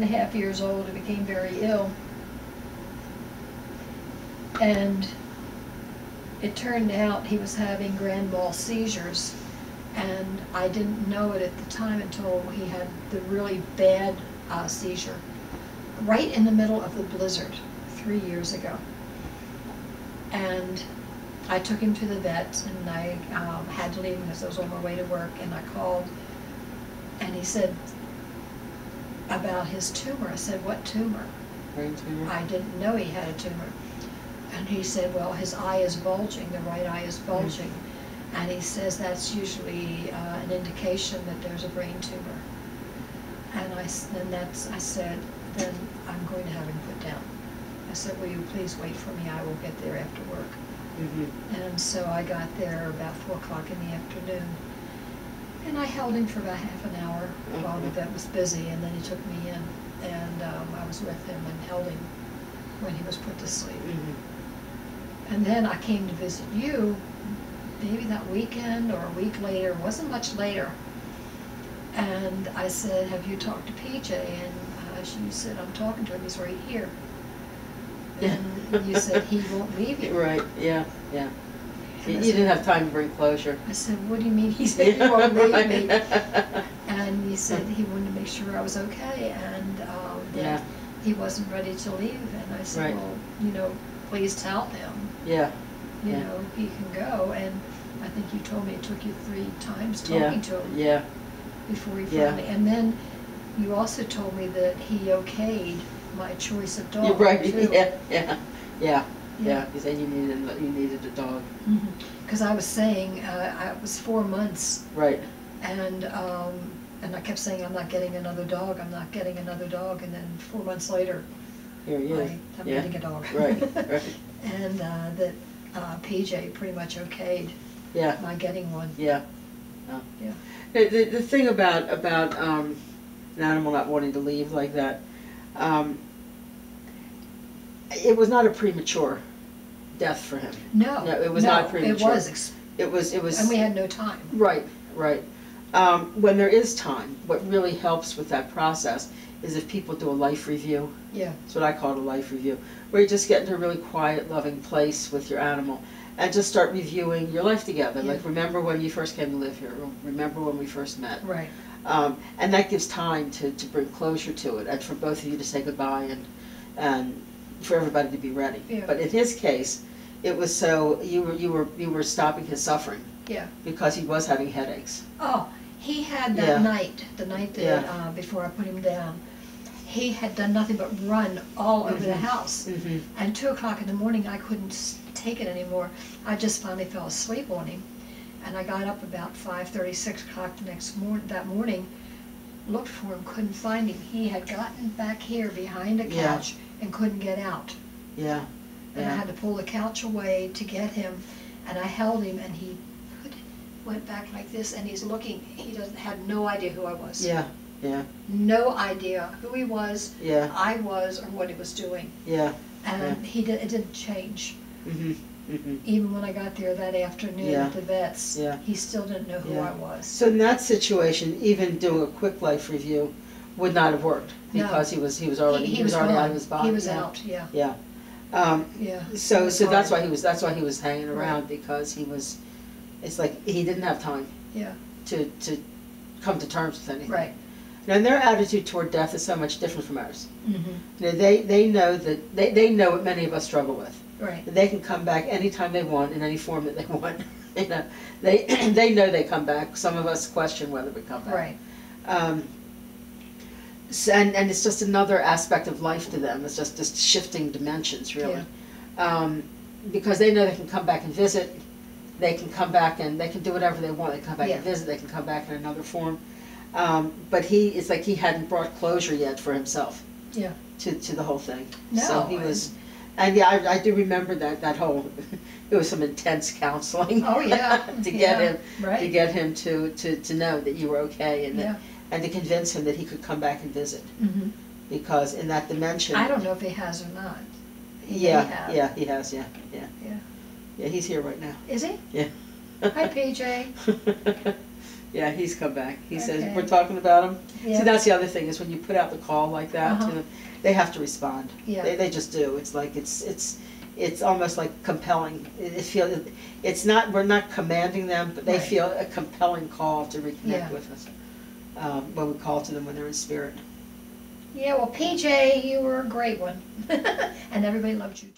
1.5 years old, and became very ill. And it turned out he was having grand mal seizures, and I didn't know it at the time until he had the really bad seizure right in the middle of the blizzard 3 years ago. And I took him to the vet, and I had to leave him because I was on my way to work, and I called, and he said about his tumor. I said, "What tumor?" Brain tumor? I didn't know he had a tumor. And he said, "Well, his eye is bulging, the right eye is bulging." And he says that's usually an indication that there's a brain tumor. And I said, "Then I'm going to have him put down." I said, "Will you please wait for me? I will get there after work." And so I got there about 4 o'clock in the afternoon. And I held him for about half an hour while the vet was busy, and then he took me in. And I was with him and held him when he was put to sleep. And then I came to visit you, maybe that weekend or a week later, it wasn't much later. And I said, "Have you talked to PJ?" And she said, "I'm talking to him, he's right here." And you said, "He won't leave you." Right, yeah. You didn't have time to bring closure. I said, "What do you mean?" He said, "He won't leave me." And he said he wanted to make sure I was okay, and that he wasn't ready to leave. And I said, "Well, please tell him, you know, he can go." And I think you told me it took you 3 times talking to him before he finally, and then you also told me that he okayed my choice of dog. You're right, too. Yeah. You said you needed a dog. Because I was saying, it was 4 months. Right. And I kept saying, "I'm not getting another dog, I'm not getting another dog." And then 4 months later, here he is. I'm getting a dog. Right. And that PJ pretty much okayed my getting one. Yeah. The thing about an animal not wanting to leave like that, it was not a premature death for him. No, it was not premature. It was. And we had no time. Right. When there is time, what really helps with that process is if people do a life review. Yeah. That's what I call it, a life review, where you just get into a really quiet, loving place with your animal and just start reviewing your life together. Yeah. Like, remember when you first came to live here, or remember when we first met. Right. And that gives time to bring closure to it, and for both of you to say goodbye, and for everybody to be ready. Yeah. But in his case, it was so you were stopping his suffering. Yeah. Because he was having headaches. Oh, he had that night, the night that before I put him down, he had done nothing but run all over the house. And 2 o'clock in the morning, I couldn't take it anymore. I just finally fell asleep on him. And I got up about 5:30, 6 o'clock that morning, looked for him, couldn't find him. He had gotten back here behind a couch and couldn't get out. And I had to pull the couch away to get him, and I held him, and he went back like this, and he's looking. He had no idea who I was. No idea who he was, I was, or what he was doing. And it didn't change. Even when I got there that afternoon at the vet's, he still didn't know who I was. So in that situation, even doing a quick life review would not have worked, because he was already out of his body. He was out. So that's why he was hanging around, because he was. It's like he didn't have time. To come to terms with anything. Right. And their attitude toward death is so much different from ours. They know that they know what many of us struggle with. Right. They can come back anytime they want, in any form that they want. They know they come back. Some of us question whether we come back. Right. And it's just another aspect of life to them. It's just shifting dimensions, really. Because they know they can come back and visit. They can come back and they can do whatever they want. They can come back and visit. They can come back in another form. But it's like he hadn't brought closure yet for himself. To the whole thing. No. So he was. And I do remember that whole. It was some intense counseling. Oh yeah. to get him to know that you were okay, and to convince him that he could come back and visit. Because in that dimension. I don't know if he has or not. He has. Yeah, he's here right now. Is he? Yeah. Hi, PJ. Yeah, he's come back. He says, Okay. we're talking about him. Yeah. See, that's the other thing, is when you put out the call like that to Uh-huh. them, they have to respond. Yeah. They just do. It's like, it's almost like compelling. It's not, we're not commanding them, but they Right. feel a compelling call to reconnect Yeah. with us. When we call to them when they're in spirit. Yeah, well, PJ, you were a great one. And everybody loved you.